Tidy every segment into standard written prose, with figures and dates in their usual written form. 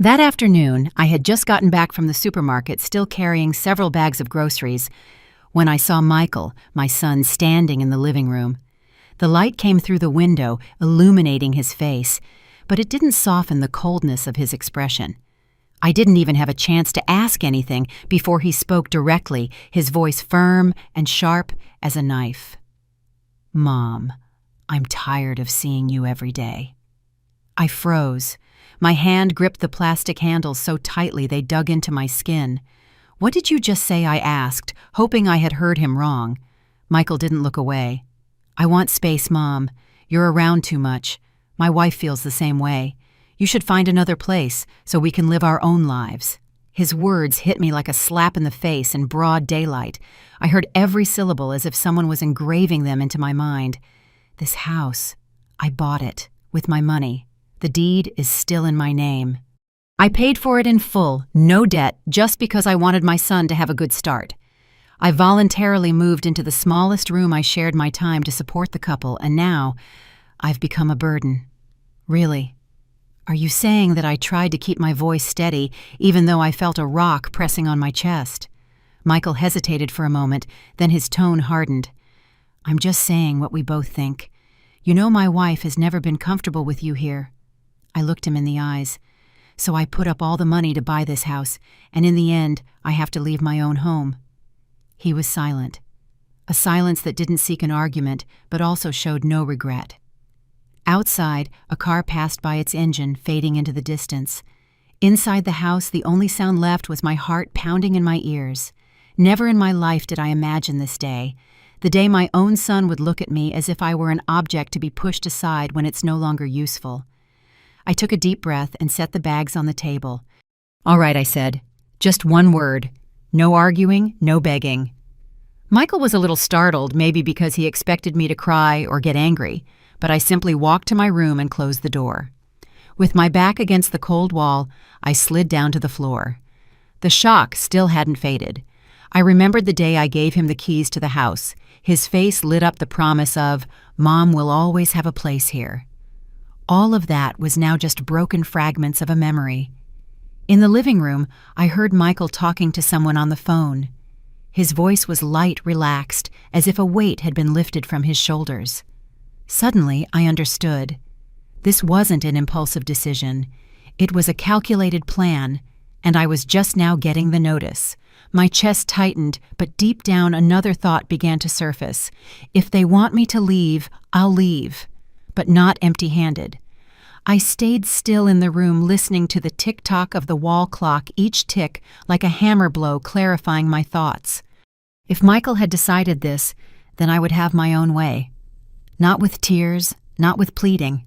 That afternoon, I had just gotten back from the supermarket, still carrying several bags of groceries, when I saw Michael, my son, standing in the living room. The light came through the window, illuminating his face, but it didn't soften the coldness of his expression. I didn't even have a chance to ask anything before he spoke directly, his voice firm and sharp as a knife. "Mom, I'm tired of seeing you every day." I froze. My hand gripped the plastic handles so tightly they dug into my skin. "What did you just say?" I asked, hoping I had heard him wrong. Michael didn't look away. "I want space, Mom. You're around too much. My wife feels the same way. You should find another place so we can live our own lives." His words hit me like a slap in the face in broad daylight. I heard every syllable as if someone was engraving them into my mind. "This house, I bought it with my money. The deed is still in my name. I paid for it in full, no debt, just because I wanted my son to have a good start. I voluntarily moved into the smallest room I shared my time to support the couple, and now I've become a burden." "Really? Are you saying that I tried to keep my voice steady, even though I felt a rock pressing on my chest?" Michael hesitated for a moment, then his tone hardened. "I'm just saying what we both think. You know my wife has never been comfortable with you here." I looked him in the eyes. "So I put up all the money to buy this house, and in the end, I have to leave my own home." He was silent. A silence that didn't seek an argument, but also showed no regret. Outside, a car passed by its engine, fading into the distance. Inside the house, the only sound left was my heart pounding in my ears. Never in my life did I imagine this day, the day my own son would look at me as if I were an object to be pushed aside when it's no longer useful. I took a deep breath and set the bags on the table. "All right," I said. "Just one word. No arguing, no begging." Michael was a little startled, maybe because he expected me to cry or get angry, but I simply walked to my room and closed the door. With my back against the cold wall, I slid down to the floor. The shock still hadn't faded. I remembered the day I gave him the keys to the house. His face lit up the promise of, "Mom will always have a place here." All of that was now just broken fragments of a memory. In the living room, I heard Michael talking to someone on the phone. His voice was light, relaxed, as if a weight had been lifted from his shoulders. Suddenly, I understood. This wasn't an impulsive decision. It was a calculated plan, and I was just now getting the notice. My chest tightened, but deep down another thought began to surface. If they want me to leave, I'll leave, but not empty-handed. I stayed still in the room, listening to the tick-tock of the wall clock, each tick like a hammer blow clarifying my thoughts. If Michael had decided this, then I would have my own way. Not with tears, not with pleading.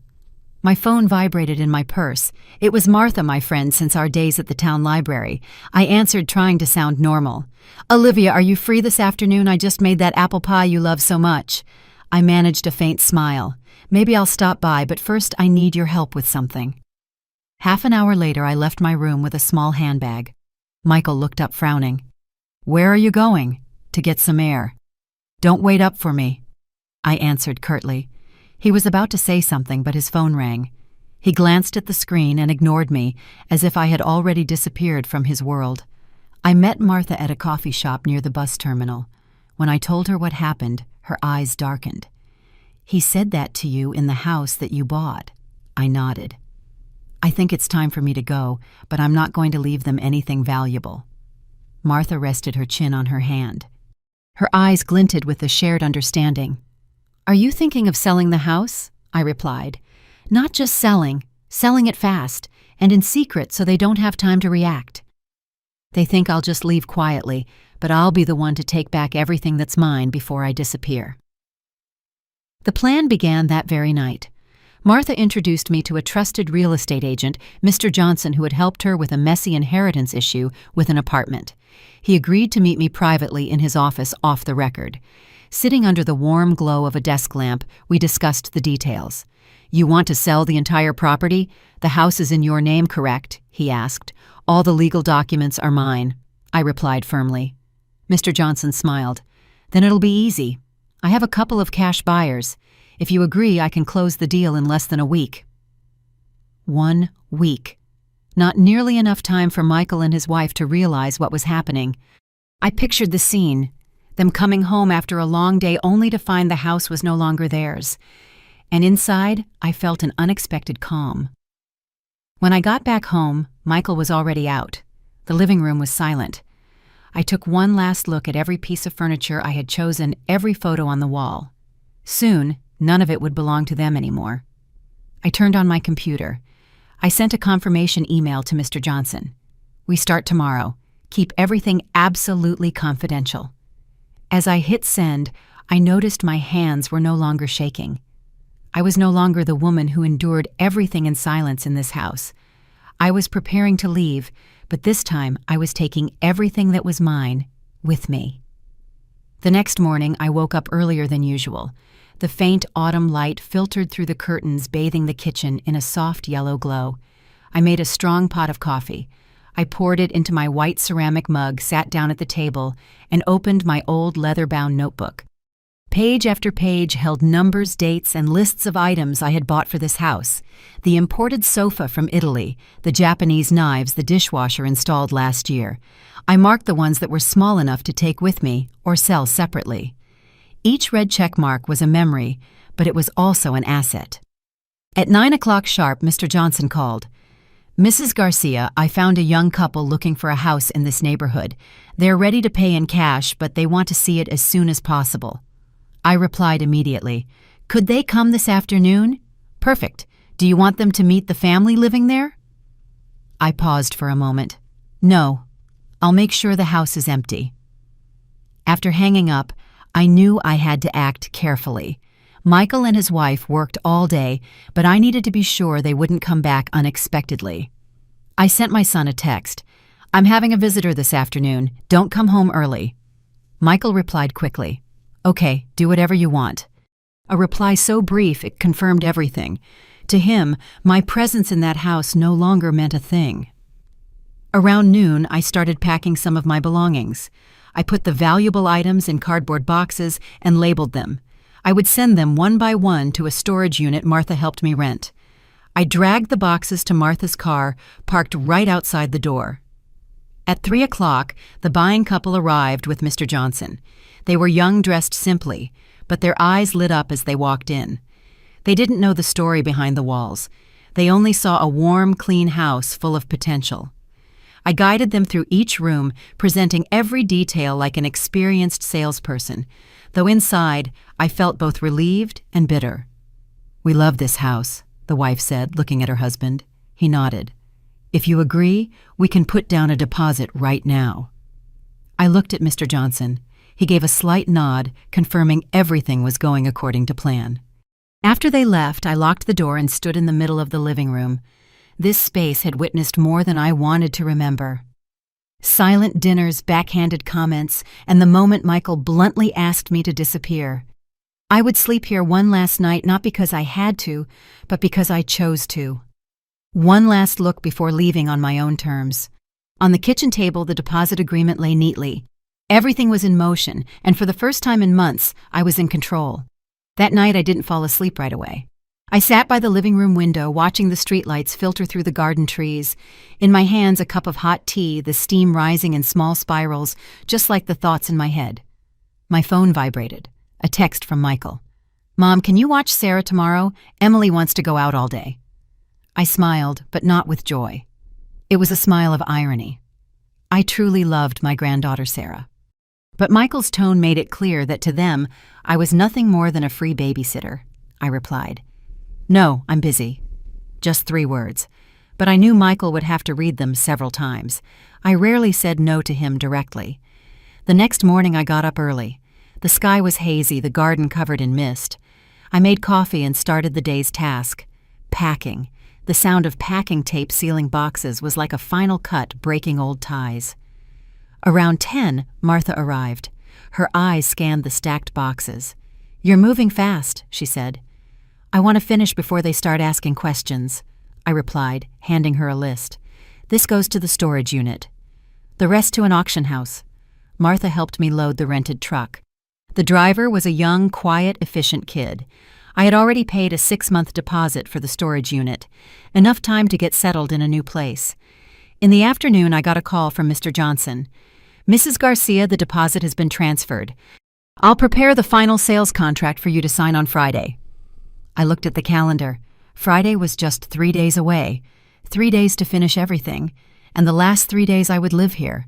My phone vibrated in my purse. It was Martha, my friend since our days at the town library. I answered, trying to sound normal. "Olivia, are you free this afternoon? I just made that apple pie you love so much." I managed a faint smile. "Maybe I'll stop by, but first I need your help with something." Half an hour later, I left my room with a small handbag. Michael looked up, frowning. "Where are you going?" "To get some air." "Don't wait up for me," I answered curtly. He was about to say something, but his phone rang. He glanced at the screen and ignored me, as if I had already disappeared from his world. I met Martha at a coffee shop near the bus terminal. When I told her what happened, her eyes darkened. "He said that to you in the house that you bought." I nodded. "I think it's time for me to go, but I'm not going to leave them anything valuable." Martha rested her chin on her hand. Her eyes glinted with the shared understanding. "Are you thinking of selling the house?" I replied. "Not just selling it fast, and in secret so they don't have time to react. They think I'll just leave quietly, but I'll be the one to take back everything that's mine before I disappear." The plan began that very night. Martha introduced me to a trusted real estate agent, Mr. Johnson, who had helped her with a messy inheritance issue with an apartment. He agreed to meet me privately in his office off the record. Sitting under the warm glow of a desk lamp, we discussed the details. "You want to sell the entire property? The house is in your name, correct?" he asked. "All the legal documents are mine," I replied firmly. Mr. Johnson smiled. "Then it'll be easy. I have a couple of cash buyers. If you agree, I can close the deal in less than a week." 1 week. Not nearly enough time for Michael and his wife to realize what was happening. I pictured the scene, them coming home after a long day only to find the house was no longer theirs. And inside, I felt an unexpected calm. When I got back home, Michael was already out. The living room was silent. I took one last look at every piece of furniture I had chosen, every photo on the wall. Soon, none of it would belong to them anymore. I turned on my computer. I sent a confirmation email to Mr. Johnson. We start tomorrow. Keep everything absolutely confidential. As I hit send, I noticed my hands were no longer shaking. I was no longer the woman who endured everything in silence in this house. I was preparing to leave, but this time I was taking everything that was mine with me. The next morning, I woke up earlier than usual. The faint autumn light filtered through the curtains, bathing the kitchen in a soft yellow glow. I made a strong pot of coffee. I poured it into my white ceramic mug, sat down at the table, and opened my old leather-bound notebook. Page after page held numbers, dates, and lists of items I had bought for this house. The imported sofa from Italy, the Japanese knives the dishwasher installed last year. I marked the ones that were small enough to take with me or sell separately. Each red check mark was a memory, but it was also an asset. At 9 o'clock sharp, Mr. Johnson called. "Mrs. Garcia, I found a young couple looking for a house in this neighborhood. They're ready to pay in cash, but they want to see it as soon as possible." I replied immediately, "Could they come this afternoon?" "Perfect. Do you want them to meet the family living there?" I paused for a moment. "No. I'll make sure the house is empty." After hanging up, I knew I had to act carefully. Michael and his wife worked all day, but I needed to be sure they wouldn't come back unexpectedly. I sent my son a text. "I'm having a visitor this afternoon. Don't come home early." Michael replied quickly, "Okay, do whatever you want." A reply so brief it confirmed everything. To him, my presence in that house no longer meant a thing. Around noon, I started packing some of my belongings. I put the valuable items in cardboard boxes and labeled them. I would send them one by one to a storage unit Martha helped me rent. I dragged the boxes to Martha's car, parked right outside the door. At 3 o'clock, the buying couple arrived with Mr. Johnson. They were young, dressed simply, but their eyes lit up as they walked in. They didn't know the story behind the walls. They only saw a warm, clean house full of potential. I guided them through each room, presenting every detail like an experienced salesperson, though inside, I felt both relieved and bitter. "We love this house," the wife said, looking at her husband. He nodded. "If you agree, we can put down a deposit right now." I looked at Mr. Johnson. He gave a slight nod, confirming everything was going according to plan. After they left, I locked the door and stood in the middle of the living room. This space had witnessed more than I wanted to remember. Silent dinners, backhanded comments, and the moment Michael bluntly asked me to disappear. I would sleep here one last night not because I had to, but because I chose to. One last look before leaving on my own terms. On the kitchen table, the deposit agreement lay neatly. Everything was in motion, and for the first time in months, I was in control. That night, I didn't fall asleep right away. I sat by the living room window, watching the streetlights filter through the garden trees. In my hands, a cup of hot tea, the steam rising in small spirals, just like the thoughts in my head. My phone vibrated. A text from Michael. "Mom, can you watch Sarah tomorrow? Emily wants to go out all day." I smiled, but not with joy. It was a smile of irony. I truly loved my granddaughter Sarah. But Michael's tone made it clear that to them, I was nothing more than a free babysitter. I replied, "No, I'm busy." Just 3 words. But I knew Michael would have to read them several times. I rarely said no to him directly. The next morning I got up early. The sky was hazy, the garden covered in mist. I made coffee and started the day's task. Packing. The sound of packing tape sealing boxes was like a final cut breaking old ties. Around 10, Martha arrived. Her eyes scanned the stacked boxes. "You're moving fast," she said. "I want to finish before they start asking questions," I replied, handing her a list. "This goes to the storage unit. The rest to an auction house." Martha helped me load the rented truck. The driver was a young, quiet, efficient kid. I had already paid a 6-month deposit for the storage unit, enough time to get settled in a new place. In the afternoon, I got a call from Mr. Johnson. "Mrs. Garcia, the deposit has been transferred. I'll prepare the final sales contract for you to sign on Friday." I looked at the calendar. Friday was just 3 days away, 3 days to finish everything, and the last 3 days I would live here.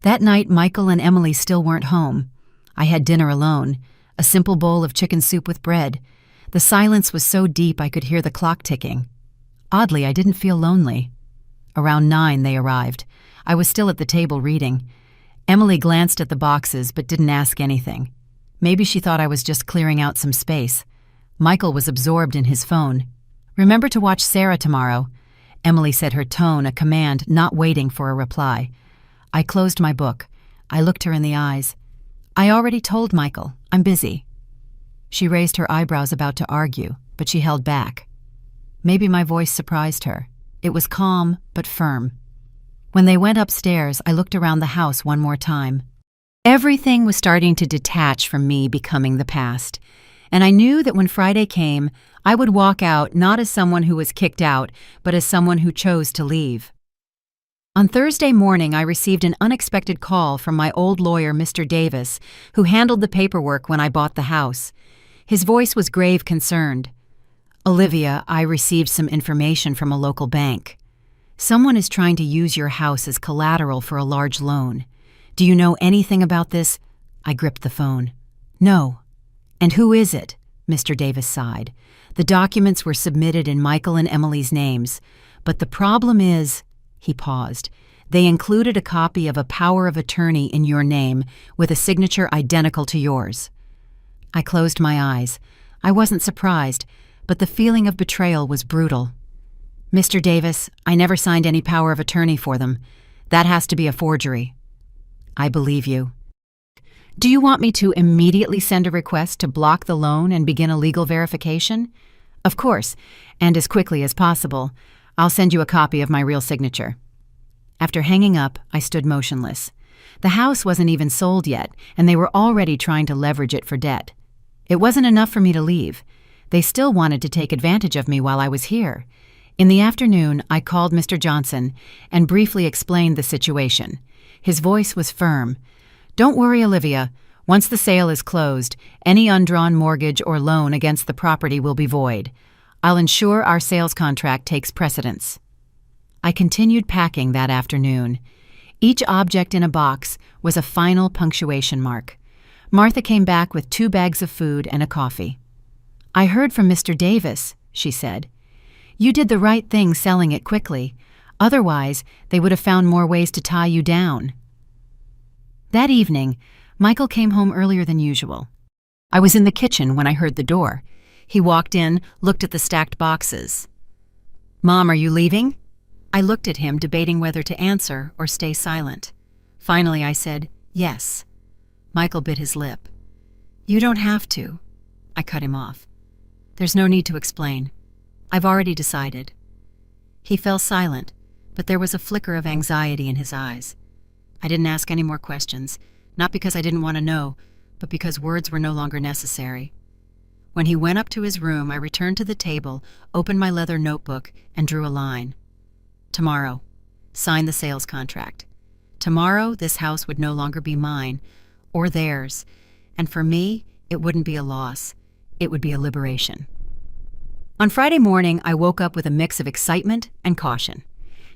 That night, Michael and Emily still weren't home. I had dinner alone, a simple bowl of chicken soup with bread. The silence was so deep I could hear the clock ticking. Oddly, I didn't feel lonely. Around 9, they arrived. I was still at the table reading. Emily glanced at the boxes but didn't ask anything. Maybe she thought I was just clearing out some space. Michael was absorbed in his phone. "Remember to watch Sarah tomorrow," Emily said, her tone a command, not waiting for a reply. I closed my book. I looked her in the eyes. "I already told Michael. I'm busy." She raised her eyebrows, about to argue, but she held back. Maybe my voice surprised her. It was calm but firm. When they went upstairs, I looked around the house one more time. Everything was starting to detach from me becoming the past, and I knew that when Friday came, I would walk out not as someone who was kicked out, but as someone who chose to leave. On Thursday morning, I received an unexpected call from my old lawyer, Mr. Davis, who handled the paperwork when I bought the house. His voice was grave concerned. "Olivia, I received some information from a local bank. Someone is trying to use your house as collateral for a large loan. Do you know anything about this?" I gripped the phone. "No." "And who is it?" Mr. Davis sighed. "The documents were submitted in Michael and Emily's names, but the problem is—" He paused. "They included a copy of a power of attorney in your name with a signature identical to yours." I closed my eyes. I wasn't surprised, but the feeling of betrayal was brutal. "Mr. Davis, I never signed any power of attorney for them. That has to be a forgery." "I believe you." "Do you want me to immediately send a request to block the loan and begin a legal verification?" "Of course, and as quickly as possible. I'll send you a copy of my real signature." After hanging up, I stood motionless. The house wasn't even sold yet, and they were already trying to leverage it for debt. It wasn't enough for me to leave. They still wanted to take advantage of me while I was here. In the afternoon, I called Mr. Johnson and briefly explained the situation. His voice was firm. "Don't worry, Olivia. Once the sale is closed, any undrawn mortgage or loan against the property will be void. I'll ensure our sales contract takes precedence." I continued packing that afternoon. Each object in a box was a final punctuation mark. Martha came back with 2 bags of food and a coffee. "I heard from Mr. Davis," she said. "You did the right thing selling it quickly. Otherwise, they would have found more ways to tie you down." That evening, Michael came home earlier than usual. I was in the kitchen when I heard the door. He walked in, looked at the stacked boxes. "Mom, are you leaving?" I looked at him, debating whether to answer or stay silent. Finally, I said, "Yes." Michael bit his lip. "You don't have to." I cut him off. "There's no need to explain. I've already decided." He fell silent, but there was a flicker of anxiety in his eyes. I didn't ask any more questions, not because I didn't want to know, but because words were no longer necessary. When he went up to his room, I returned to the table, opened my leather notebook, and drew a line. Tomorrow, sign the sales contract. Tomorrow, this house would no longer be mine, or theirs, and for me, it wouldn't be a loss. It would be a liberation. On Friday morning, I woke up with a mix of excitement and caution.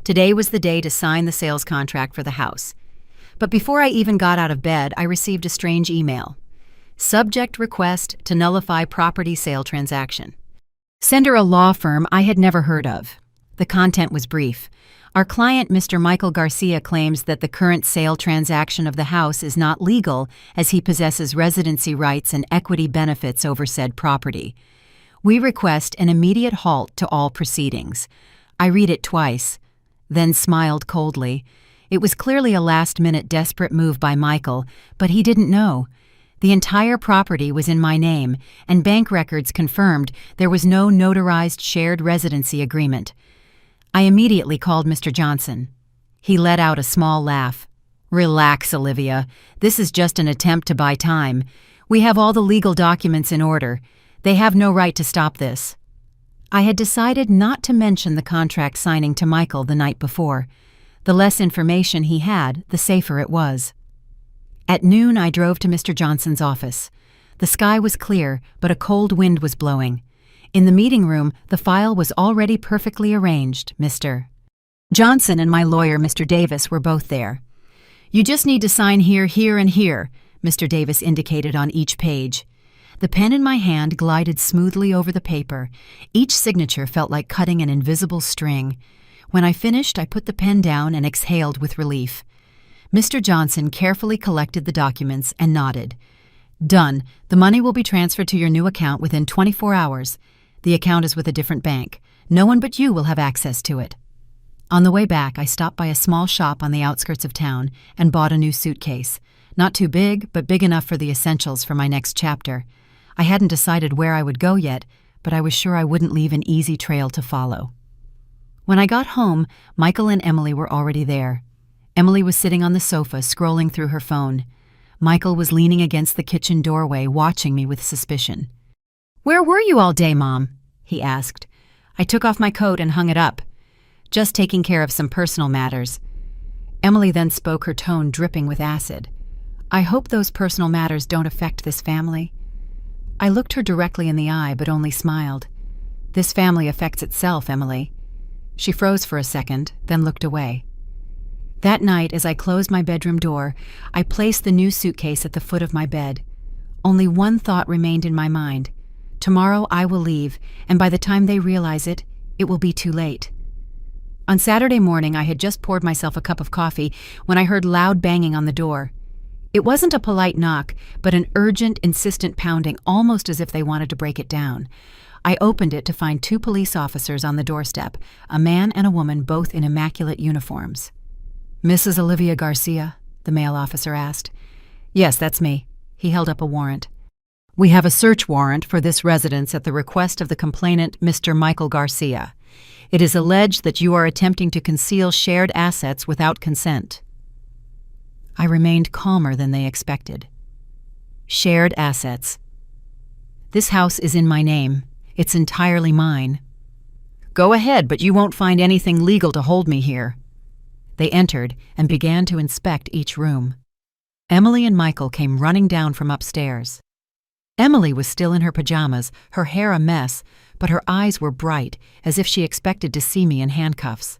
Today was the day to sign the sales contract for the house. But before I even got out of bed, I received a strange email. Subject request to nullify property sale transaction. Sender a law firm I had never heard of. The content was brief. Our client, Mr. Michael Garcia, claims that the current sale transaction of the house is not legal as he possesses residency rights and equity benefits over said property. We request an immediate halt to all proceedings. I read it twice, then smiled coldly. It was clearly a last-minute desperate move by Michael, but he didn't know. The entire property was in my name, and bank records confirmed there was no notarized shared residency agreement. I immediately called Mr. Johnson. He let out a small laugh. "Relax, Olivia. This is just an attempt to buy time. We have all the legal documents in order. They have no right to stop this. I had decided not to mention the contract signing to Michael the night before. The less information he had, the safer it was. At noon, I drove to Mr. Johnson's office. The sky was clear, but a cold wind was blowing. In the meeting room, the file was already perfectly arranged. Mr. Johnson and my lawyer, Mr. Davis, were both there. You just need to sign here, here, and here, Mr. Davis indicated on each page. The pen in my hand glided smoothly over the paper. Each signature felt like cutting an invisible string. When I finished, I put the pen down and exhaled with relief. Mr. Johnson carefully collected the documents and nodded. Done. The money will be transferred to your new account within 24 hours. The account is with a different bank. No one but you will have access to it. On the way back, I stopped by a small shop on the outskirts of town and bought a new suitcase. Not too big, but big enough for the essentials for my next chapter. I hadn't decided where I would go yet, but I was sure I wouldn't leave an easy trail to follow. When I got home, Michael and Emily were already there. Emily was sitting on the sofa, scrolling through her phone. Michael was leaning against the kitchen doorway, watching me with suspicion. "Where were you all day, Mom?" he asked. I took off my coat and hung it up. Just taking care of some personal matters. Emily then spoke, her tone dripping with acid. I hope those personal matters don't affect this family. I looked her directly in the eye, but only smiled. This family affects itself, Emily. She froze for a second, then looked away. That night, as I closed my bedroom door, I placed the new suitcase at the foot of my bed. Only one thought remained in my mind. Tomorrow I will leave, and by the time they realize it, it will be too late. On Saturday morning, I had just poured myself a cup of coffee when I heard loud banging on the door. It wasn't a polite knock, but an urgent, insistent pounding, almost as if they wanted to break it down. I opened it to find 2 police officers on the doorstep, a man and a woman, both in immaculate uniforms. "Mrs. Olivia Garcia?" the male officer asked. "Yes, that's me." He held up a warrant. "We have a search warrant for this residence at the request of the complainant, Mr. Michael Garcia. It is alleged that you are attempting to conceal shared assets without consent." I remained calmer than they expected. Shared assets. This house is in my name. It's entirely mine. "Go ahead, but you won't find anything legal to hold me here." They entered and began to inspect each room. Emily and Michael came running down from upstairs. Emily was still in her pajamas, her hair a mess, but her eyes were bright, as if she expected to see me in handcuffs.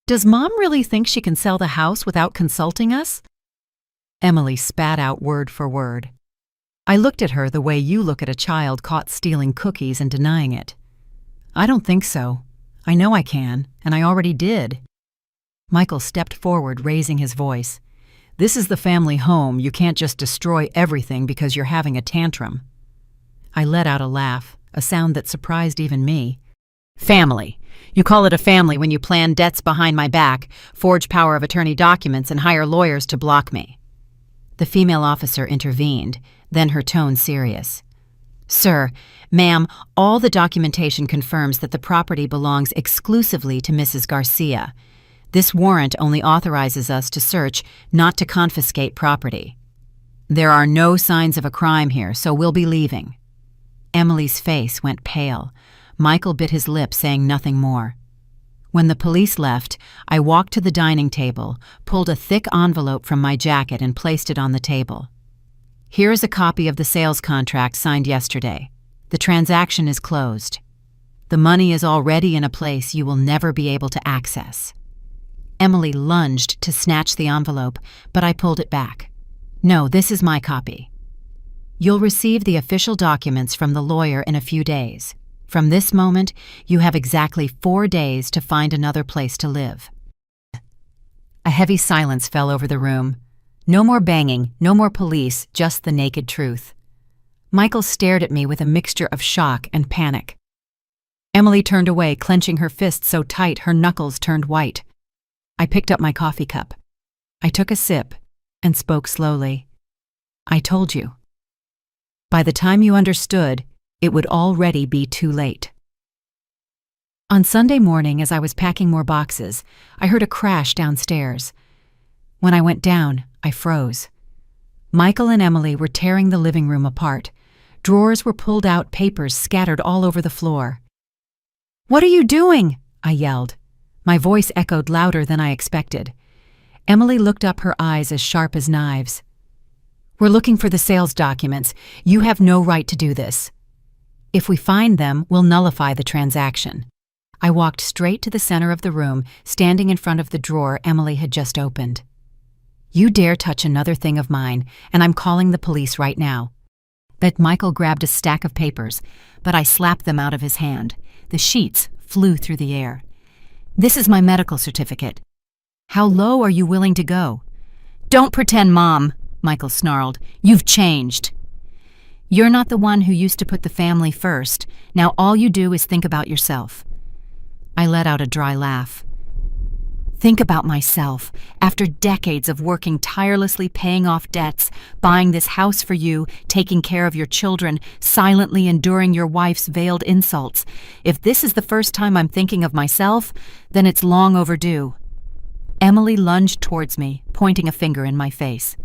"Does Mom really think she can sell the house without consulting us?" Emily spat out word for word. I looked at her the way you look at a child caught stealing cookies and denying it. "I don't think so. I know I can, and I already did." Michael stepped forward, raising his voice. "This is the family home. You can't just destroy everything because you're having a tantrum." I let out a laugh, a sound that surprised even me. "Family. You call it a family when you plan debts behind my back, forge power of attorney documents, and hire lawyers to block me." The female officer intervened, then her tone serious. "Sir, ma'am, all the documentation confirms that the property belongs exclusively to Mrs. Garcia. This warrant only authorizes us to search, not to confiscate property. There are no signs of a crime here, so we'll be leaving." Emily's face went pale. Michael bit his lip, saying nothing more. When the police left, I walked to the dining table, pulled a thick envelope from my jacket and placed it on the table. "Here is a copy of the sales contract signed yesterday. The transaction is closed. The money is already in a place you will never be able to access." Emily lunged to snatch the envelope, but I pulled it back. "No, this is my copy. You'll receive the official documents from the lawyer in a few days. From this moment, you have exactly 4 days to find another place to live." A heavy silence fell over the room. No more banging, no more police, just the naked truth. Michael stared at me with a mixture of shock and panic. Emily turned away, clenching her fist so tight her knuckles turned white. I picked up my coffee cup. I took a sip and spoke slowly. "I told you. By the time you understood, it would already be too late." On Sunday morning, as I was packing more boxes, I heard a crash downstairs. When I went down, I froze. Michael and Emily were tearing the living room apart, Drawers were pulled out, papers scattered all over the floor. "What are you doing?" I yelled. My voice echoed louder than I expected. Emily looked up, her eyes as sharp as knives. "We're looking for the sales documents. You have no right to do this. If we find them, we'll nullify the transaction." I walked straight to the center of the room, standing in front of the drawer Emily had just opened. "You dare touch another thing of mine, and I'm calling the police right now." But Michael grabbed a stack of papers, but I slapped them out of his hand. The sheets flew through the air. "This is my medical certificate. How low are you willing to go?" "Don't pretend, Mom," Michael snarled. "You've changed. You're not the one who used to put the family first. Now all you do is think about yourself." I let out a dry laugh. "Think about myself. After decades of working tirelessly, paying off debts, buying this house for you, taking care of your children, silently enduring your wife's veiled insults. If this is the first time I'm thinking of myself, then it's long overdue." Emily lunged towards me, pointing a finger in my face.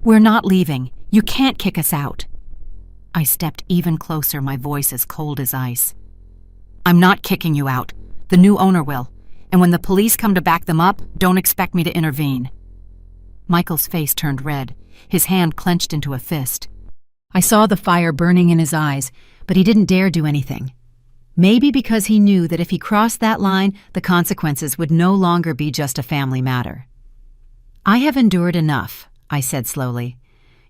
"We're not leaving. You can't kick us out." I stepped even closer, my voice as cold as ice. "I'm not kicking you out. The new owner will. And when the police come to back them up, don't expect me to intervene." Michael's face turned red, his hand clenched into a fist. I saw the fire burning in his eyes, but he didn't dare do anything. Maybe because he knew that if he crossed that line, the consequences would no longer be just a family matter. "I have endured enough," I said slowly.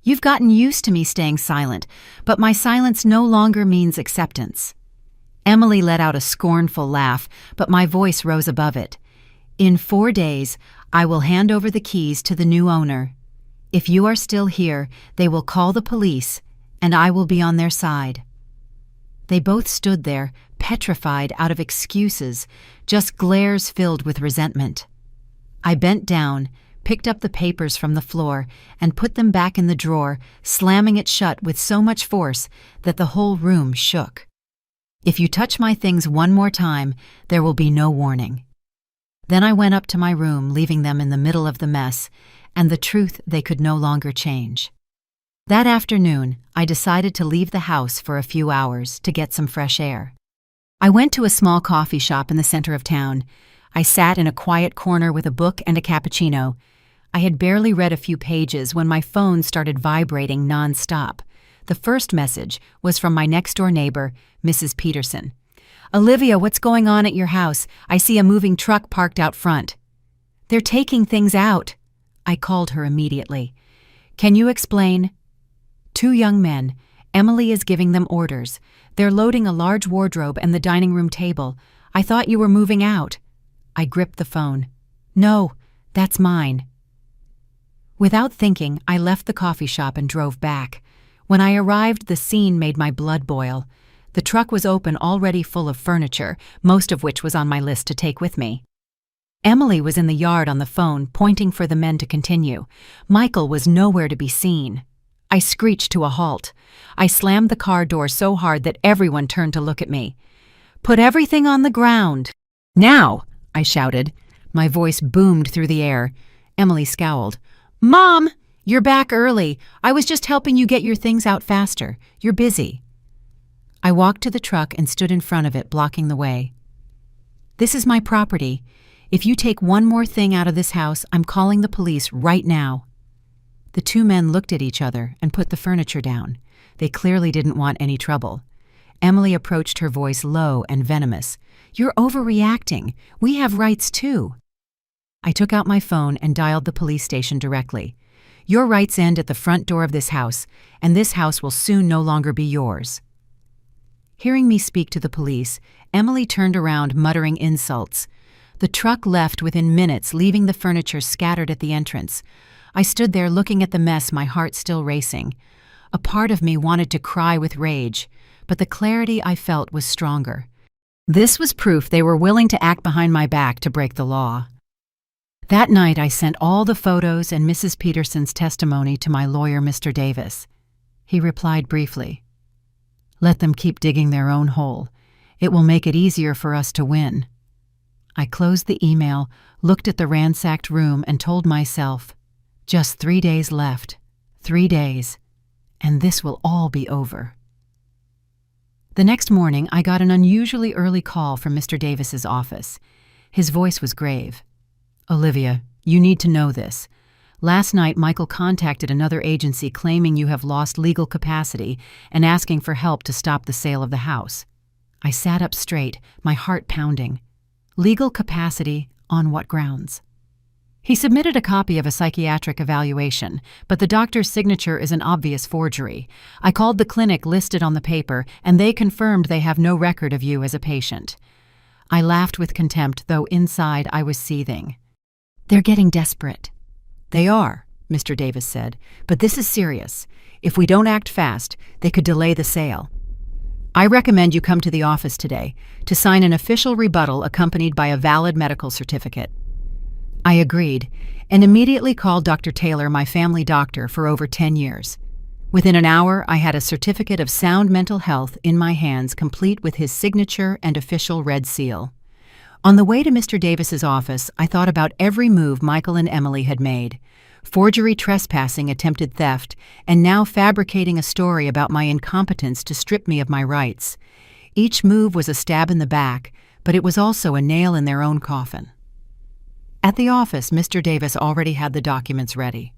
"You've gotten used to me staying silent, but my silence no longer means acceptance." Emily let out a scornful laugh, but my voice rose above it. "In 4 days, I will hand over the keys to the new owner. If you are still here, they will call the police, and I will be on their side." They both stood there, petrified out of excuses, just glares filled with resentment. I bent down, picked up the papers from the floor, and put them back in the drawer, slamming it shut with so much force that the whole room shook. "If you touch my things one more time, there will be no warning." Then I went up to my room, leaving them in the middle of the mess, and the truth they could no longer change. That afternoon, I decided to leave the house for a few hours to get some fresh air. I went to a small coffee shop in the center of town. I sat in a quiet corner with a book and a cappuccino. I had barely read a few pages when my phone started vibrating nonstop. The first message was from my next-door neighbor, Mrs. Peterson. "Olivia, what's going on at your house? I see a moving truck parked out front." "They're taking things out." I called her immediately. "Can you explain?" "2 young men. Emily is giving them orders. They're loading a large wardrobe and the dining room table. I thought you were moving out." I gripped the phone. "No, that's mine." Without thinking, I left the coffee shop and drove back. When I arrived, the scene made my blood boil. The truck was open, already full of furniture, most of which was on my list to take with me. Emily was in the yard on the phone, pointing for the men to continue. Michael was nowhere to be seen. I screeched to a halt. I slammed the car door so hard that everyone turned to look at me. "Put everything on the ground." "Now!" I shouted. My voice boomed through the air. Emily scowled. "Mom! You're back early. I was just helping you get your things out faster. You're busy." I walked to the truck and stood in front of it, blocking the way. "This is my property. If you take one more thing out of this house, I'm calling the police right now." The 2 men looked at each other and put the furniture down. They clearly didn't want any trouble. Emily approached, her voice low and venomous. "You're overreacting. We have rights too." I took out my phone and dialed the police station directly. "Your rights end at the front door of this house, and this house will soon no longer be yours." Hearing me speak to the police, Emily turned around, muttering insults. The truck left within minutes, leaving the furniture scattered at the entrance. I stood there looking at the mess, my heart still racing. A part of me wanted to cry with rage, but the clarity I felt was stronger. This was proof they were willing to act behind my back to break the law. That night, I sent all the photos and Mrs. Peterson's testimony to my lawyer, Mr. Davis. He replied briefly, "Let them keep digging their own hole. It will make it easier for us to win." I closed the email, looked at the ransacked room, and told myself, just 3 days left. 3 days, and this will all be over. The next morning, I got an unusually early call from Mr. Davis's office. His voice was grave. "Olivia, you need to know this. Last night, Michael contacted another agency claiming you have lost legal capacity and asking for help to stop the sale of the house." I sat up straight, my heart pounding. Legal capacity on what grounds? He submitted a copy of a psychiatric evaluation, but the doctor's signature is an obvious forgery. I called the clinic listed on the paper, and they confirmed they have no record of you as a patient. I laughed with contempt, though inside I was seething. "They're getting desperate." "They are," Mr. Davis said, "but this is serious. If we don't act fast, they could delay the sale. I recommend you come to the office today to sign an official rebuttal accompanied by a valid medical certificate." I agreed, and immediately called Dr. Taylor, my family doctor for over 10 years. Within an hour, I had a certificate of sound mental health in my hands, complete with his signature and official red seal. On the way to Mr. Davis's office, I thought about every move Michael and Emily had made. Forgery, trespassing, attempted theft, and now fabricating a story about my incompetence to strip me of my rights. Each move was a stab in the back, but it was also a nail in their own coffin. At the office, Mr. Davis already had the documents ready.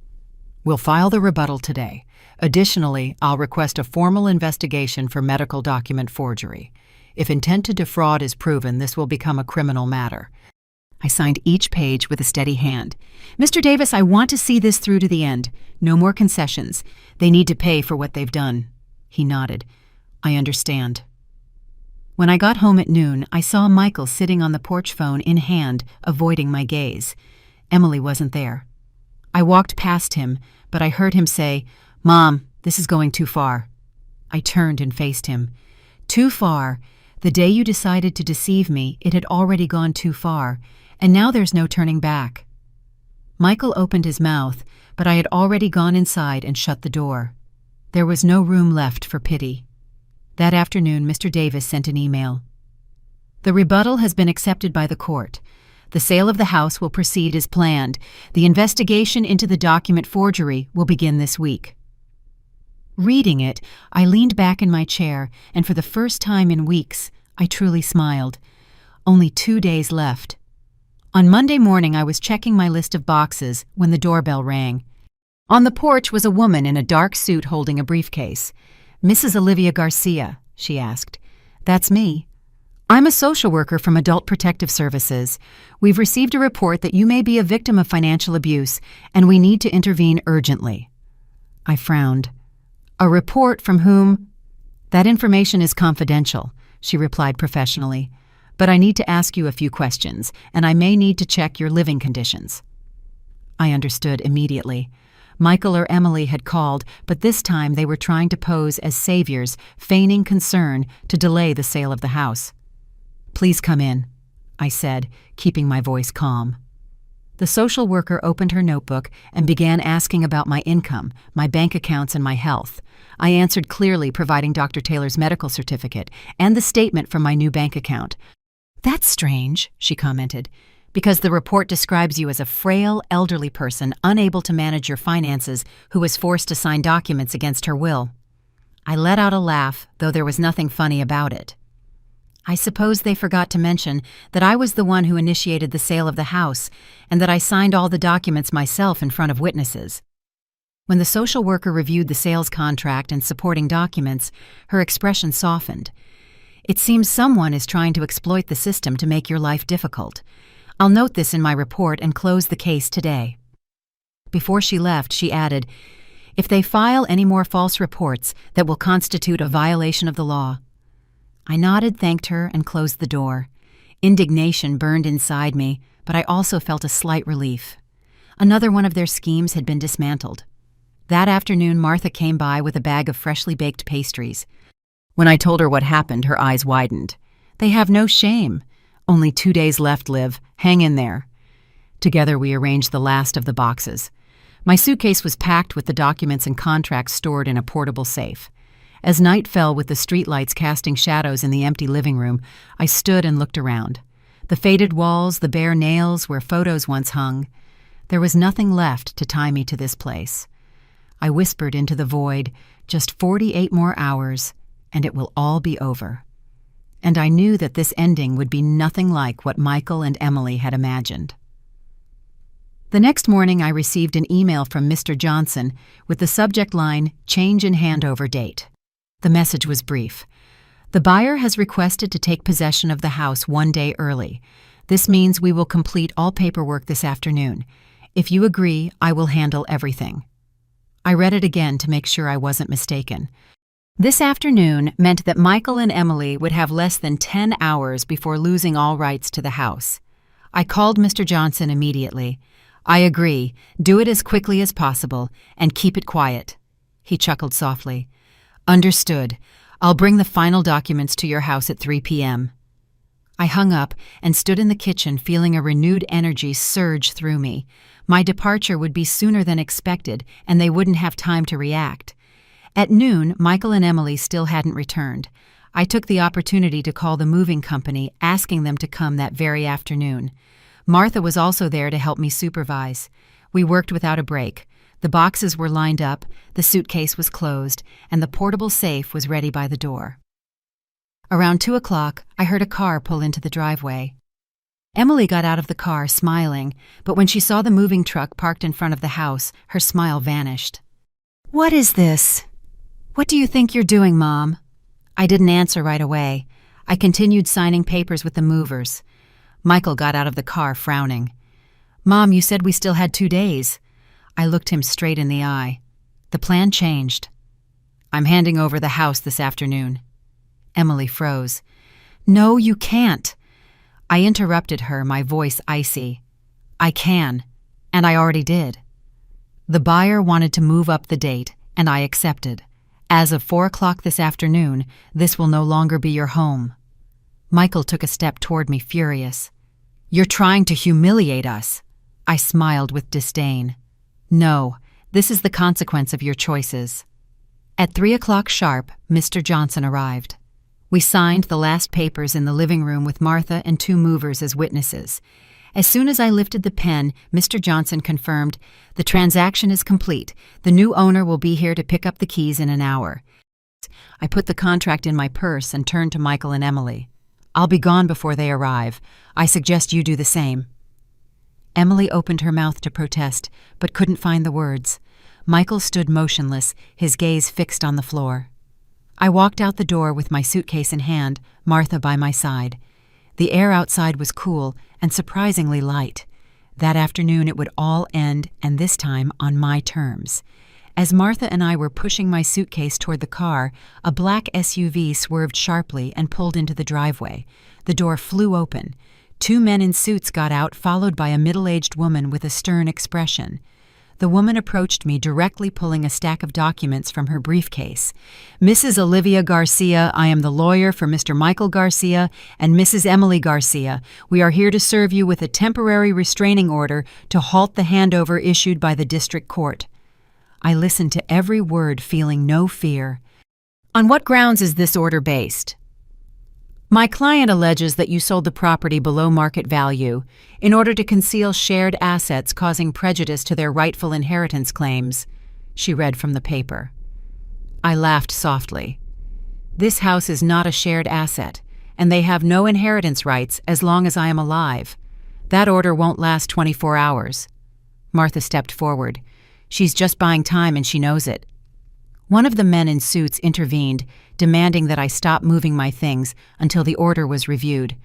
"We'll file the rebuttal today. Additionally, I'll request a formal investigation for medical document forgery. If intent to defraud is proven, this will become a criminal matter." I signed each page with a steady hand. "Mr. Davis, I want to see this through to the end. No more concessions. They need to pay for what they've done." He nodded. "I understand." When I got home at noon, I saw Michael sitting on the porch, phone in hand, avoiding my gaze. Emily wasn't there. I walked past him, but I heard him say, "Mom, this is going too far." I turned and faced him. "Too far? The day you decided to deceive me, it had already gone too far, and now there's no turning back." Michael opened his mouth, but I had already gone inside and shut the door. There was no room left for pity. That afternoon, Mr. Davis sent an email. "The rebuttal has been accepted by the court. The sale of the house will proceed as planned. The investigation into the document forgery will begin this week." Reading it, I leaned back in my chair, and for the first time in weeks, I truly smiled. Only 2 days left. On Monday morning, I was checking my list of boxes when the doorbell rang. On the porch was a woman in a dark suit holding a briefcase. "Mrs. Olivia Garcia?" she asked. "That's me. I'm a social worker from Adult Protective Services. We've received a report that you may be a victim of financial abuse, and we need to intervene urgently." I frowned. "A report from whom?" "That information is confidential," she replied professionally. "But I need to ask you a few questions, and I may need to check your living conditions." I understood immediately. Michael or Emily had called, but this time they were trying to pose as saviors, feigning concern to delay the sale of the house. "Please come in," I said, keeping my voice calm. The social worker opened her notebook and began asking about my income, my bank accounts, and my health. I answered clearly, providing Dr. Taylor's medical certificate and the statement from my new bank account. "That's strange," she commented, "because the report describes you as a frail, elderly person unable to manage your finances who was forced to sign documents against her will." I let out a laugh, though there was nothing funny about it. I suppose they forgot to mention that I was the one who initiated the sale of the house and that I signed all the documents myself in front of witnesses. When the social worker reviewed the sales contract and supporting documents, her expression softened. "It seems someone is trying to exploit the system to make your life difficult. I'll note this in my report and close the case today." Before she left, she added, "If they file any more false reports, that will constitute a violation of the law." I nodded, thanked her, and closed the door. Indignation burned inside me, but I also felt a slight relief. Another one of their schemes had been dismantled. That afternoon, Martha came by with a bag of freshly baked pastries. When I told her what happened, her eyes widened. "They have no shame. Only 2 days left, Liv. Hang in there." Together we arranged the last of the boxes. My suitcase was packed with the documents and contracts stored in a portable safe. As night fell with the streetlights casting shadows in the empty living room, I stood and looked around. The faded walls, the bare nails where photos once hung. There was nothing left to tie me to this place. I whispered into the void, just 48 more hours, and it will all be over. And I knew that this ending would be nothing like what Michael and Emily had imagined. The next morning, I received an email from Mr. Johnson with the subject line, "Change in handover date." The message was brief. "The buyer has requested to take possession of the house 1 day early. This means we will complete all paperwork this afternoon. If you agree, I will handle everything." I read it again to make sure I wasn't mistaken. This afternoon meant that Michael and Emily would have less than 10 hours before losing all rights to the house. I called Mr. Johnson immediately. "I agree. Do it as quickly as possible, and keep it quiet." He chuckled softly. "Understood. I'll bring the final documents to your house at 3 p.m. I hung up and stood in the kitchen feeling a renewed energy surge through me. My departure would be sooner than expected, and they wouldn't have time to react. At noon, Michael and Emily still hadn't returned. I took the opportunity to call the moving company, asking them to come that very afternoon. Martha was also there to help me supervise. We worked without a break. The boxes were lined up, the suitcase was closed, and the portable safe was ready by the door. Around 2 o'clock, I heard a car pull into the driveway. Emily got out of the car, smiling, but when she saw the moving truck parked in front of the house, her smile vanished. "What is this? What do you think you're doing, Mom?" I didn't answer right away. I continued signing papers with the movers. Michael got out of the car, frowning. "Mom, you said we still had 2 days. I looked him straight in the eye. The plan changed. "I'm handing over the house this afternoon." Emily froze. "No, you can't." I interrupted her, my voice icy. "I can, and I already did." The buyer wanted to move up the date, and I accepted. As of 4 o'clock this afternoon, this will no longer be your home. Michael took a step toward me, furious. "You're trying to humiliate us." I smiled with disdain. "No, this is the consequence of your choices." At 3 o'clock sharp, Mr. Johnson arrived. We signed the last papers in the living room with Martha and 2 movers as witnesses. As soon as I lifted the pen, Mr. Johnson confirmed, "The transaction is complete. The new owner will be here to pick up the keys in an hour." I put the contract in my purse and turned to Michael and Emily. "I'll be gone before they arrive. I suggest you do the same." Emily opened her mouth to protest, but couldn't find the words. Michael stood motionless, his gaze fixed on the floor. I walked out the door with my suitcase in hand, Martha by my side. The air outside was cool and surprisingly light. That afternoon it would all end, and this time on my terms. As Martha and I were pushing my suitcase toward the car, a black SUV swerved sharply and pulled into the driveway. The door flew open. 2 men in suits got out, followed by a middle-aged woman with a stern expression. The woman approached me, directly pulling a stack of documents from her briefcase. "Mrs. Olivia Garcia, I am the lawyer for Mr. Michael Garcia and Mrs. Emily Garcia. We are here to serve you with a temporary restraining order to halt the handover issued by the district court." I listened to every word, feeling no fear. "On what grounds is this order based?" "My client alleges that you sold the property below market value in order to conceal shared assets causing prejudice to their rightful inheritance claims," she read from the paper. I laughed softly. "This house is not a shared asset, and they have no inheritance rights as long as I am alive. That order won't last 24 hours. Martha stepped forward. "She's just buying time and she knows it." One of the men in suits intervened, demanding that I stop moving my things until the order was reviewed.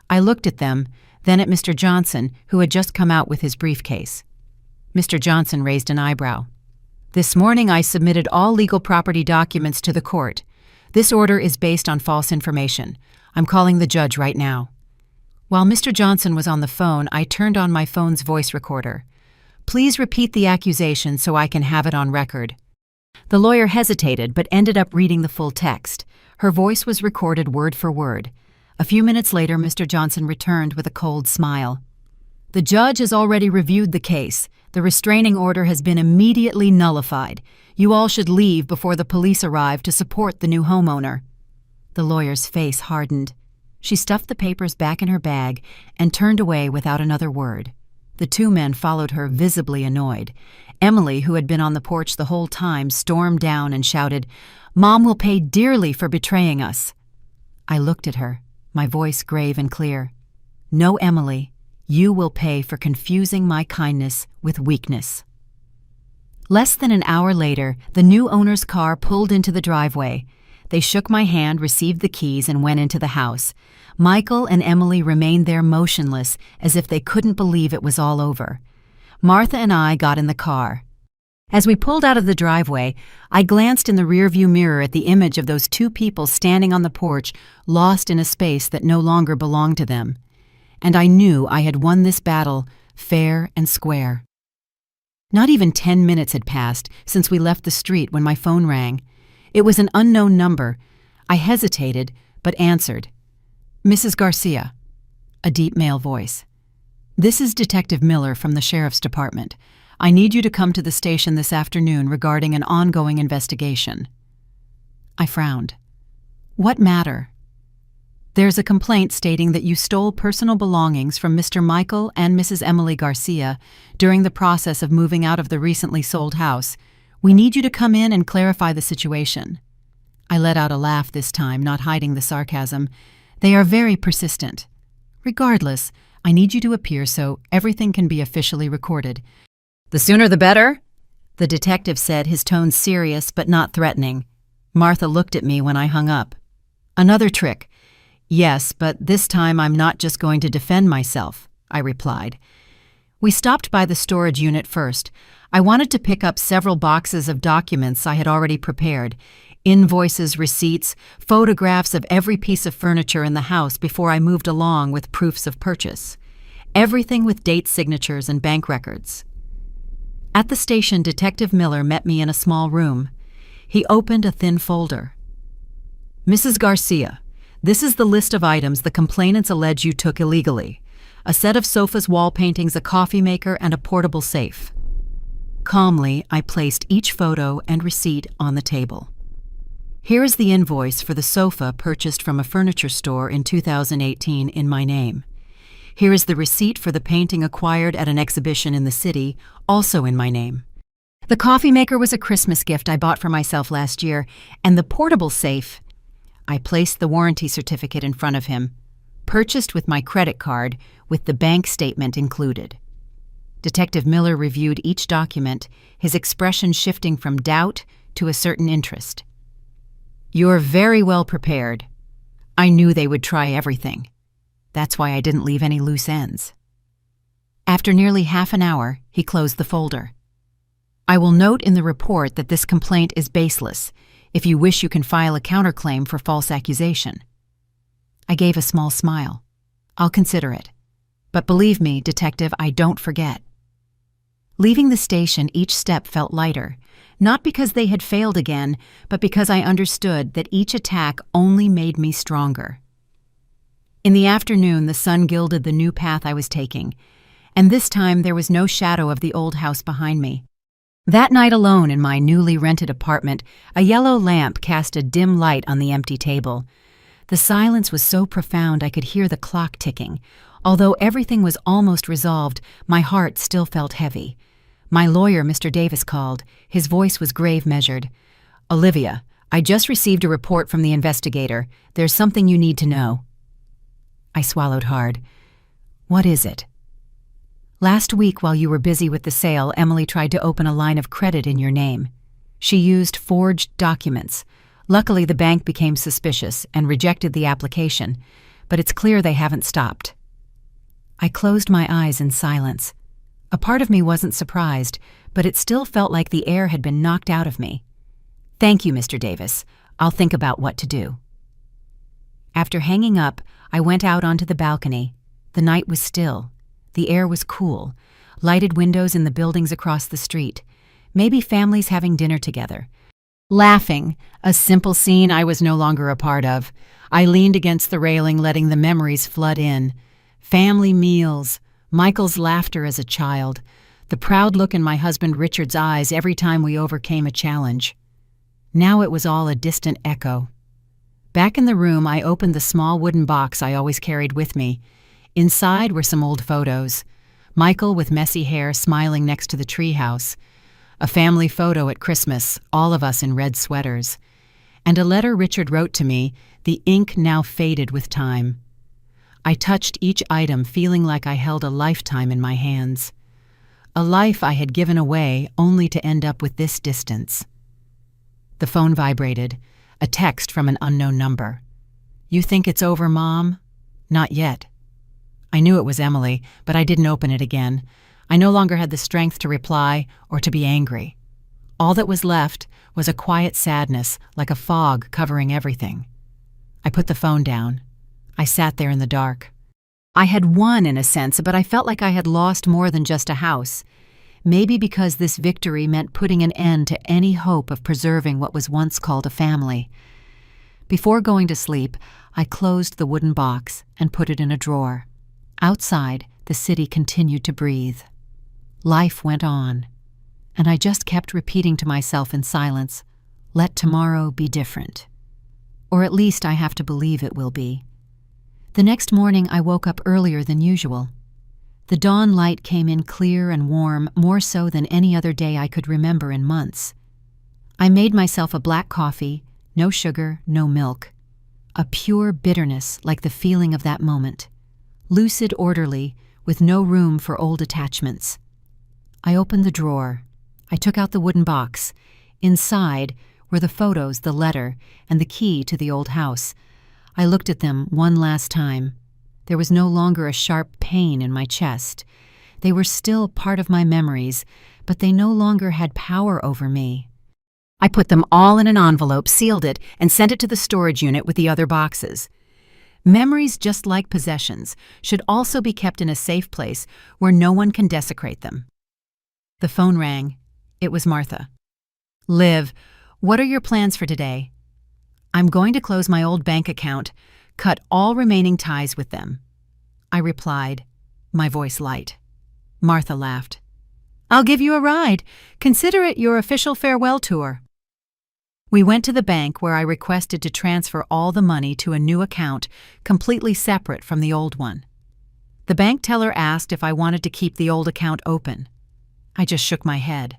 I looked at them, then at Mr. Johnson, who had just come out with his briefcase. Mr. Johnson raised an eyebrow. "This morning I submitted all legal property documents to the court. This order is based on false information. I'm calling the judge right now." While Mr. Johnson was on the phone, I turned on my phone's voice recorder. "Please repeat the accusation so I can have it on record." The lawyer hesitated but ended up reading the full text. Her voice was recorded word for word. A few minutes later, Mr. Johnson returned with a cold smile. "The judge has already reviewed the case. The restraining order has been immediately nullified. You all should leave before the police arrive to support the new homeowner." The lawyer's face hardened. She stuffed the papers back in her bag and turned away without another word. The two men followed her, visibly annoyed. Emily, who had been on the porch the whole time, stormed down and shouted, "Mom will pay dearly for betraying us." I looked at her, my voice grave and clear. "No, Emily, you will pay for confusing my kindness with weakness." Less than an hour later, the new owner's car pulled into the driveway. They shook my hand, received the keys, and went into the house. Michael and Emily remained there motionless, as if they couldn't believe it was all over. Martha and I got in the car. As we pulled out of the driveway, I glanced in the rearview mirror at the image of those two people standing on the porch, lost in a space that no longer belonged to them. And I knew I had won this battle, fair and square. Not even 10 minutes had passed since we left the street when my phone rang. It was an unknown number. I hesitated, but answered. "Mrs. Garcia." A deep male voice. "This is Detective Miller from the Sheriff's Department. I need you to come to the station this afternoon regarding an ongoing investigation." I frowned. "What matter?" "There's a complaint stating that you stole personal belongings from Mr. Michael and Mrs. Emily Garcia during the process of moving out of the recently sold house. We need you to come in and clarify the situation." I let out a laugh this time, not hiding the sarcasm. "They are very persistent. Regardless, I need you to appear so everything can be officially recorded." "The sooner the better," the detective said, his tone serious but not threatening. Martha looked at me when I hung up. "Another trick." "Yes, but this time I'm not just going to defend myself," I replied. We stopped by the storage unit first. I wanted to pick up several boxes of documents I had already prepared. Invoices, receipts, photographs of every piece of furniture in the house before I moved along with proofs of purchase. Everything with date signatures and bank records. At the station, Detective Miller met me in a small room. He opened a thin folder. "Mrs. Garcia, this is the list of items the complainants allege you took illegally. A set of sofas, wall paintings, a coffee maker, and a portable safe." Calmly, I placed each photo and receipt on the table. "Here is the invoice for the sofa purchased from a furniture store in 2018 in my name. Here is the receipt for the painting acquired at an exhibition in the city, also in my name. The coffee maker was a Christmas gift I bought for myself last year, and the portable safe—" I placed the warranty certificate in front of him. "Purchased with my credit card, with the bank statement included." Detective Miller reviewed each document, his expression shifting from doubt to a certain interest. "You're very well prepared. I knew they would try everything. That's why I didn't leave any loose ends." After nearly half an hour, he closed the folder. "I will note in the report that this complaint is baseless. If you wish, you can file a counterclaim for false accusation." I gave a small smile. "I'll consider it. But believe me, Detective, I don't forget." Leaving the station, each step felt lighter, not because they had failed again, but because I understood that each attack only made me stronger. In the afternoon, the sun gilded the new path I was taking, and this time there was no shadow of the old house behind me. That night alone in my newly rented apartment, a yellow lamp cast a dim light on the empty table. The silence was so profound I could hear the clock ticking. Although everything was almost resolved, my heart still felt heavy. My lawyer, Mr. Davis, called. His voice was grave measured. "Olivia, I just received a report from the investigator. There's something you need to know." I swallowed hard. "What is it?" "Last week, while you were busy with the sale, Emily tried to open a line of credit in your name. She used forged documents. Luckily, the bank became suspicious and rejected the application, but it's clear they haven't stopped." I closed my eyes in silence. A part of me wasn't surprised, but it still felt like the air had been knocked out of me. "Thank you, Mr. Davis. I'll think about what to do." After hanging up, I went out onto the balcony. The night was still. The air was cool. Lighted windows in the buildings across the street. Maybe families having dinner together. Laughing, a simple scene I was no longer a part of. I leaned against the railing, letting the memories flood in. Family meals, Michael's laughter as a child, the proud look in my husband Richard's eyes every time we overcame a challenge. Now it was all a distant echo. Back in the room, I opened the small wooden box I always carried with me. Inside were some old photos. Michael with messy hair smiling next to the treehouse, a family photo at Christmas, all of us in red sweaters, and a letter Richard wrote to me, the ink now faded with time. I touched each item feeling like I held a lifetime in my hands. A life I had given away only to end up with this distance. The phone vibrated, a text from an unknown number. "You think it's over, Mom?" "Not yet." I knew it was Emily, but I didn't open it again. I no longer had the strength to reply or to be angry. All that was left was a quiet sadness, like a fog covering everything. I put the phone down. I sat there in the dark. I had won in a sense, but I felt like I had lost more than just a house. Maybe because this victory meant putting an end to any hope of preserving what was once called a family. Before going to sleep, I closed the wooden box and put it in a drawer. Outside, the city continued to breathe. Life went on, and I just kept repeating to myself in silence, "Let tomorrow be different." Or at least I have to believe it will be. The next morning I woke up earlier than usual. The dawn light came in clear and warm, more so than any other day I could remember in months. I made myself a black coffee, no sugar, no milk. A pure bitterness like the feeling of that moment. Lucid, orderly, with no room for old attachments. I opened the drawer. I took out the wooden box. Inside were the photos, the letter, and the key to the old house. I looked at them one last time. There was no longer a sharp pain in my chest. They were still part of my memories, but they no longer had power over me. I put them all in an envelope, sealed it, and sent it to the storage unit with the other boxes. Memories, just like possessions, should also be kept in a safe place where no one can desecrate them. The phone rang. It was Martha. "Liv, what are your plans for today?" "I'm going to close my old bank account, cut all remaining ties with them," I replied, my voice light. Martha laughed. "I'll give you a ride. Consider it your official farewell tour." We went to the bank where I requested to transfer all the money to a new account completely separate from the old one. The bank teller asked if I wanted to keep the old account open. I just shook my head.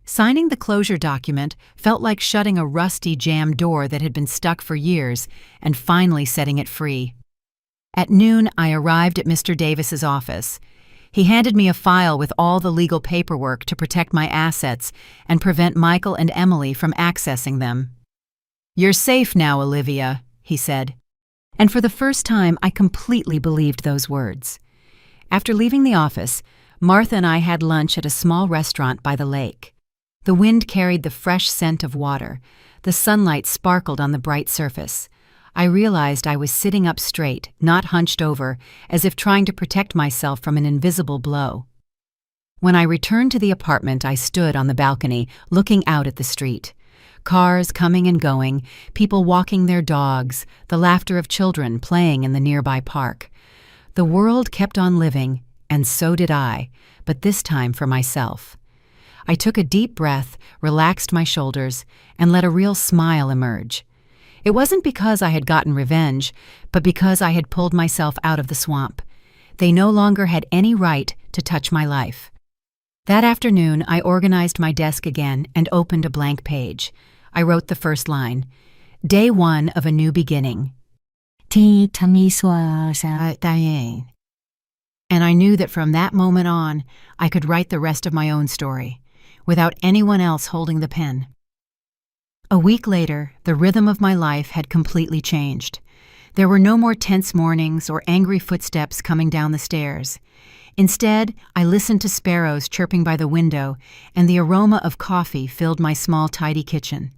Signing the closure document felt like shutting a rusty jammed door that had been stuck for years and finally setting it free. At noon, I arrived at Mr. Davis's office. He handed me a file with all the legal paperwork to protect my assets and prevent Michael and Emily from accessing them. "You're safe now, Olivia," he said. And for the first time, I completely believed those words. After leaving the office, Martha and I had lunch at a small restaurant by the lake. The wind carried the fresh scent of water. The sunlight sparkled on the bright surface. I realized I was sitting up straight, not hunched over, as if trying to protect myself from an invisible blow. When I returned to the apartment, I stood on the balcony, looking out at the street. Cars coming and going, people walking their dogs, the laughter of children playing in the nearby park. The world kept on living, and so did I, but this time for myself. I took a deep breath, relaxed my shoulders, and let a real smile emerge. It wasn't because I had gotten revenge, but because I had pulled myself out of the swamp. They no longer had any right to touch my life. That afternoon, I organized my desk again and opened a blank page. I wrote the first line, "Day 1 of a new beginning." And I knew that from that moment on, I could write the rest of my own story, without anyone else holding the pen. A week later, the rhythm of my life had completely changed. There were no more tense mornings or angry footsteps coming down the stairs. Instead, I listened to sparrows chirping by the window, and the aroma of coffee filled my small, tidy kitchen.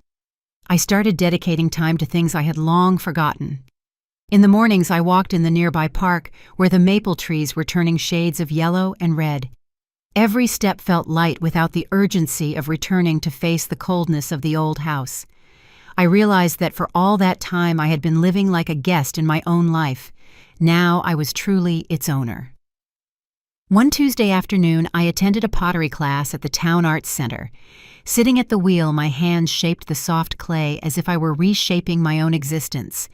I started dedicating time to things I had long forgotten. In the mornings, I walked in the nearby park where the maple trees were turning shades of yellow and red. Every step felt light without the urgency of returning to face the coldness of the old house. I realized that for all that time I had been living like a guest in my own life. Now I was truly its owner. One Tuesday afternoon, I attended a pottery class at the Town Arts Center. Sitting at the wheel, my hands shaped the soft clay as if I were reshaping my own existence.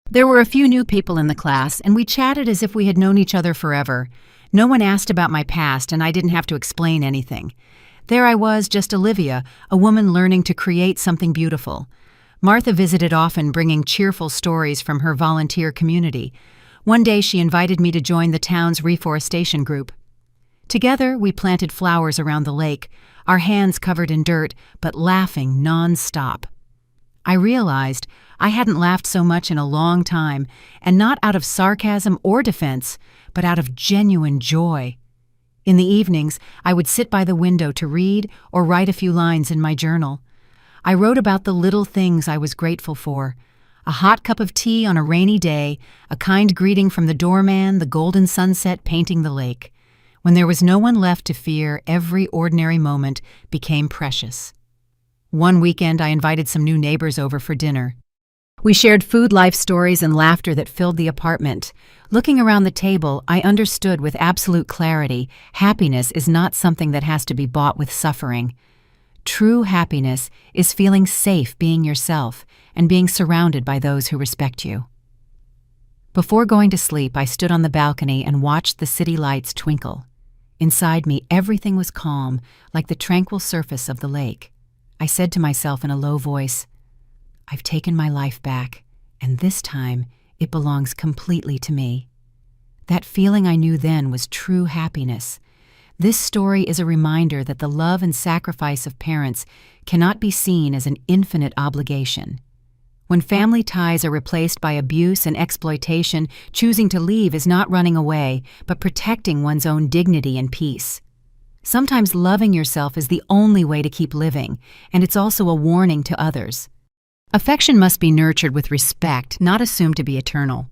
There were a few new people in the class, and we chatted as if we had known each other forever. No one asked about my past, and I didn't have to explain anything. There I was, just Olivia, a woman learning to create something beautiful. Martha visited often, bringing cheerful stories from her volunteer community. One day she invited me to join the town's reforestation group. Together, we planted flowers around the lake, our hands covered in dirt, but laughing non-stop. I realized I hadn't laughed so much in a long time, and not out of sarcasm or defense, but out of genuine joy. In the evenings, I would sit by the window to read or write a few lines in my journal. I wrote about the little things I was grateful for: a hot cup of tea on a rainy day, a kind greeting from the doorman, the golden sunset painting the lake. When there was no one left to fear, every ordinary moment became precious. One weekend, I invited some new neighbors over for dinner. We shared food, life stories, and laughter that filled the apartment. Looking around the table, I understood with absolute clarity, happiness is not something that has to be bought with suffering. True happiness is feeling safe being yourself and being surrounded by those who respect you. Before going to sleep, I stood on the balcony and watched the city lights twinkle. Inside me, everything was calm, like the tranquil surface of the lake. I said to myself in a low voice, "I've taken my life back, and this time it belongs completely to me." That feeling I knew then was true happiness. This story is a reminder that the love and sacrifice of parents cannot be seen as an infinite obligation. When family ties are replaced by abuse and exploitation, choosing to leave is not running away, but protecting one's own dignity and peace. Sometimes loving yourself is the only way to keep living, and it's also a warning to others. Affection must be nurtured with respect, not assumed to be eternal.